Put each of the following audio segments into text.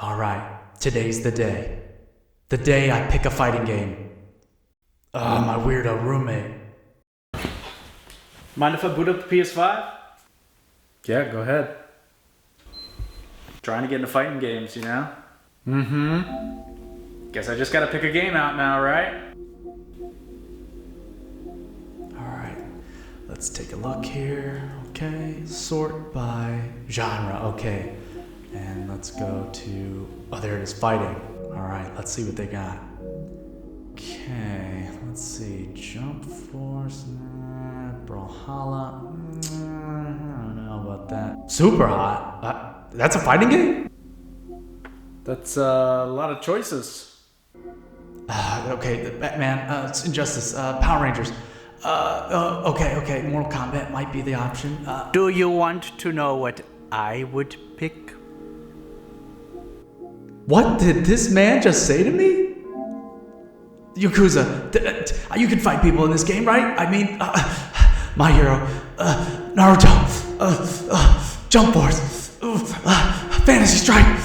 Alright, today's the day. The day I pick a fighting game. My weirdo roommate. Mind if I boot up the PS5? Yeah, go ahead. Trying to get into fighting games, you know? Guess I just gotta pick a game out now, right? Alright, let's take a look here. Okay, sort by genre. Okay, and let's go to, there it is, fighting. Alright, let's see what they got. Okay, let's see, Jump Force, Brawlhalla, I don't know about that. Super Hot? That's a fighting game? That's a lot of choices. Okay, Batman, Injustice, Power Rangers. Okay, Mortal Kombat might be the option. Do you want to know what I would pick? What did this man just say to me? Yakuza, you can fight people in this game, right? I mean, My Hero, Naruto, Jump Force, Fantasy Strike.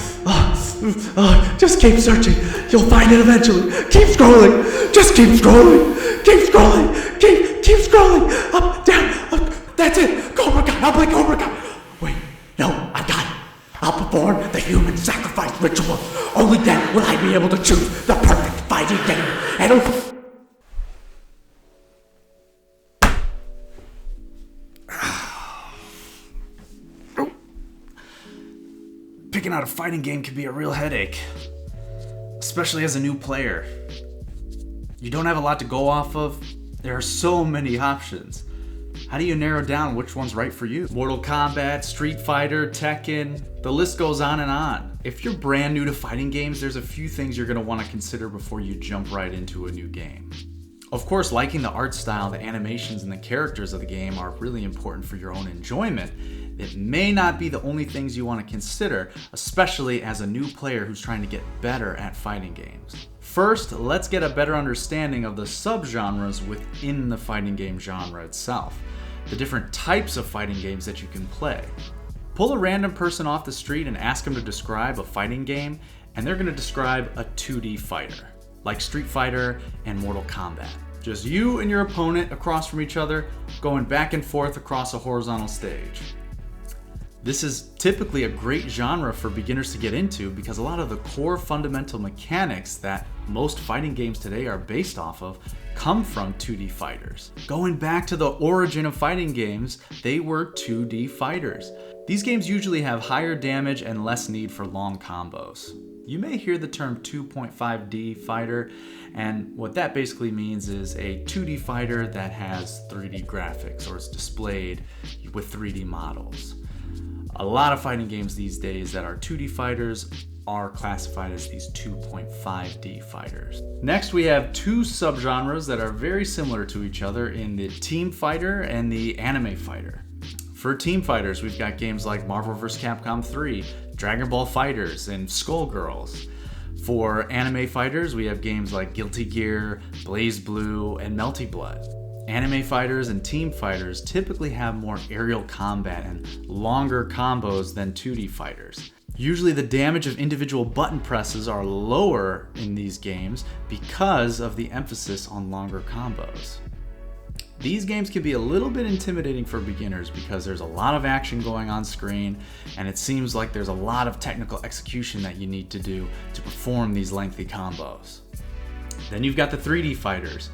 Just keep searching. You'll find it eventually. Keep scrolling. Just keep scrolling. Keep scrolling. Keep scrolling. Up, down, up. That's it. Cobra Kai. I'll play Cobra Kai. Wait, no, I got it. I'll perform the human sacrifice ritual. Only then will I be able to choose the perfect fighting game. And Picking out a fighting game can be a real headache, especially as a new player. You don't have a lot to go off of. There are so many options. How do you narrow down which one's right for you? Mortal Kombat, Street Fighter, Tekken, the list goes on and on. If you're brand new to fighting games, there's a few things you're going to want to consider before you jump right into a new game. Of course, liking the art style, the animations, and the characters of the game are really important for your own enjoyment. It may not be the only things you want to consider, especially as a new player who's trying to get better at fighting games. First, let's get a better understanding of the subgenres within the fighting game genre itself, the different types of fighting games that you can play. Pull a random person off the street and ask them to describe a fighting game, and they're going to describe a 2D fighter, like Street Fighter and Mortal Kombat. Just you and your opponent across from each other, going back and forth across a horizontal stage. This is typically a great genre for beginners to get into because a lot of the core fundamental mechanics that most fighting games today are based off of come from 2D fighters. Going back to the origin of fighting games, they were 2D fighters. These games usually have higher damage and less need for long combos. You may hear the term 2.5D fighter, and what that basically means is a 2D fighter that has 3D graphics or is displayed with 3D models. A lot of fighting games these days that are 2D fighters are classified as these 2.5D fighters. Next, we have two subgenres that are very similar to each other in the team fighter and the anime fighter. For team fighters, we've got games like Marvel vs. Capcom 3, Dragon Ball FighterZ, and Skullgirls. For anime fighters, we have games like Guilty Gear, BlazBlue, and Melty Blood. Anime fighters and team fighters typically have more aerial combat and longer combos than 2D fighters. Usually the damage of individual button presses are lower in these games because of the emphasis on longer combos. These games can be a little bit intimidating for beginners because there's a lot of action going on screen and it seems like there's a lot of technical execution that you need to do to perform these lengthy combos. Then you've got the 3D fighters.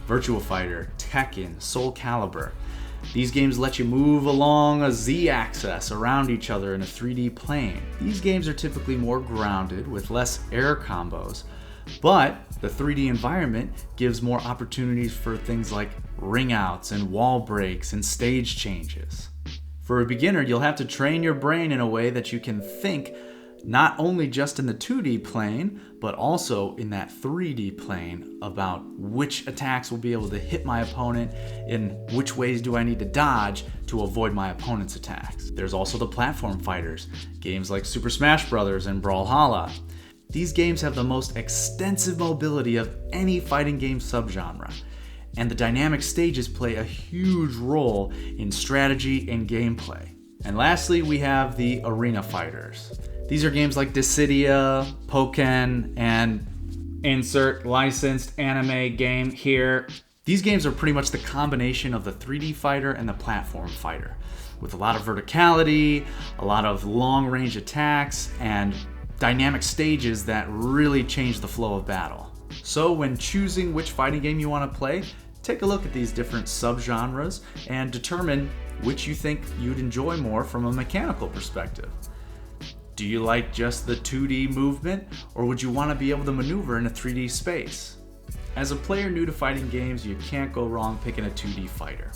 Virtua Fighter, Tekken, Soul Calibur. These games let you move along a Z-axis around each other in a 3D plane. These games are typically more grounded with less air combos, but the 3D environment gives more opportunities for things like ring outs and wall breaks and stage changes. For a beginner, you'll have to train your brain in a way that you can think not only just in the 2D plane, but also in that 3D plane about which attacks will be able to hit my opponent and which ways do I need to dodge to avoid my opponent's attacks. There's also the platform fighters, games like Super Smash Bros. And Brawlhalla. These games have the most extensive mobility of any fighting game subgenre, and the dynamic stages play a huge role in strategy and gameplay. And lastly, we have the arena fighters. These are games like Dissidia, Pokken, and insert licensed anime game here. These games are pretty much the combination of the 3D fighter and the platform fighter, with a lot of verticality, a lot of long-range attacks, and dynamic stages that really change the flow of battle. So when choosing which fighting game you want to play, take a look at these different subgenres and determine which you think you'd enjoy more from a mechanical perspective. Do you like just the 2D movement, or would you want to be able to maneuver in a 3D space? As a player new to fighting games, you can't go wrong picking a 2D fighter.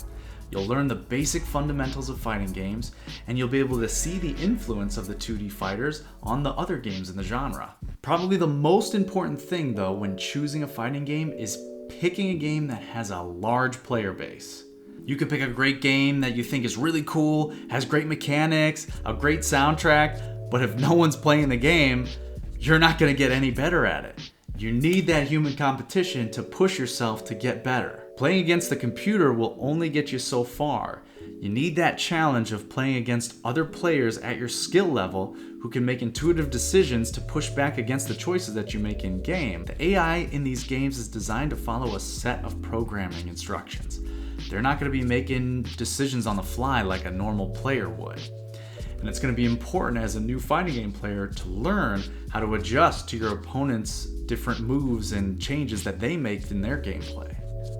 You'll learn the basic fundamentals of fighting games, and you'll be able to see the influence of the 2D fighters on the other games in the genre. Probably the most important thing, though, when choosing a fighting game is picking a game that has a large player base. You could pick a great game that you think is really cool, has great mechanics, a great soundtrack, but if no one's playing the game, you're not going to get any better at it. You need that human competition to push yourself to get better. Playing against the computer will only get you so far. You need that challenge of playing against other players at your skill level who can make intuitive decisions to push back against the choices that you make in game. The AI in these games is designed to follow a set of programming instructions. They're not going to be making decisions on the fly like a normal player would. And it's going to be important as a new fighting game player to learn how to adjust to your opponent's different moves and changes that they make in their gameplay.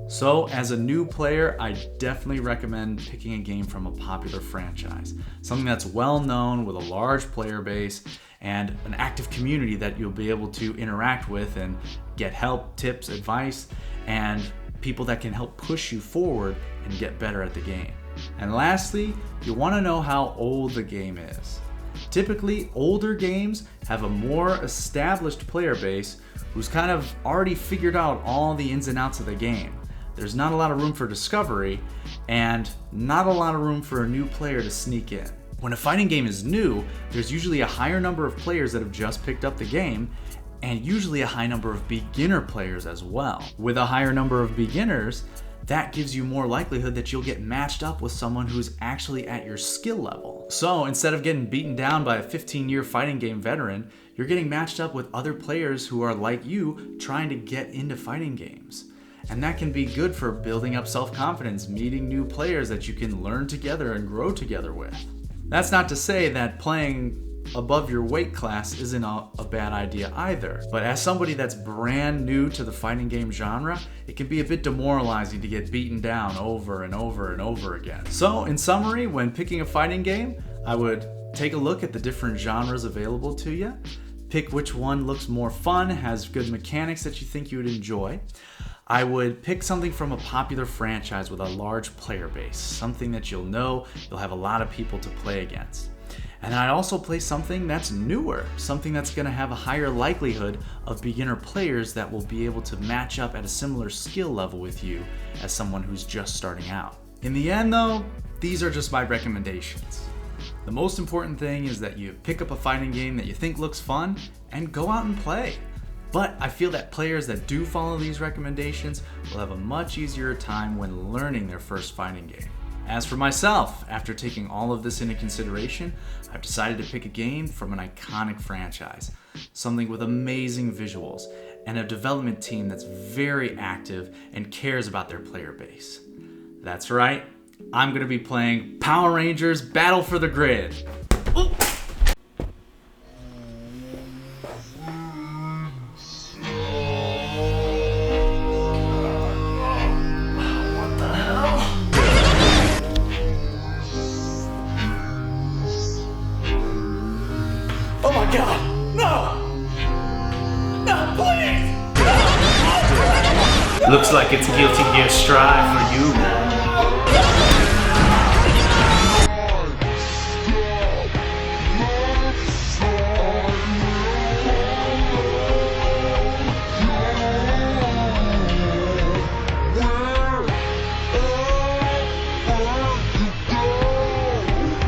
So as a new player, I definitely recommend picking a game from a popular franchise. Something that's well known with a large player base and an active community that you'll be able to interact with and get help, tips, advice, and people that can help push you forward and get better at the game. And lastly, you want to know how old the game is. Typically, older games have a more established player base who's kind of already figured out all the ins and outs of the game. There's not a lot of room for discovery and not a lot of room for a new player to sneak in. When a fighting game is new, there's usually a higher number of players that have just picked up the game, and usually a high number of beginner players as well. With a higher number of beginners, that gives you more likelihood that you'll get matched up with someone who's actually at your skill level. So instead of getting beaten down by a 15-year fighting game veteran, you're getting matched up with other players who are like you trying to get into fighting games. And that can be good for building up self-confidence, meeting new players that you can learn together and grow together with. That's not to say that playing above your weight class isn't a bad idea either. But as somebody that's brand new to the fighting game genre, it can be a bit demoralizing to get beaten down over and over and over again. So in summary, when picking a fighting game, I would take a look at the different genres available to you, pick which one looks more fun, has good mechanics that you think you would enjoy. I would pick something from a popular franchise with a large player base, something that you'll know you'll have a lot of people to play against. And then I'd also play something that's newer, something that's going to have a higher likelihood of beginner players that will be able to match up at a similar skill level with you as someone who's just starting out. In the end though, these are just my recommendations. The most important thing is that you pick up a fighting game that you think looks fun and go out and play. But I feel that players that do follow these recommendations will have a much easier time when learning their first fighting game. As for myself, after taking all of this into consideration, I've decided to pick a game from an iconic franchise, something with amazing visuals, and a development team that's very active and cares about their player base. That's right, I'm going to be playing Power Rangers Battle for the Grid. Ooh. Oh my god! No! No, please! Looks like it's Guilty Gear Strive for you.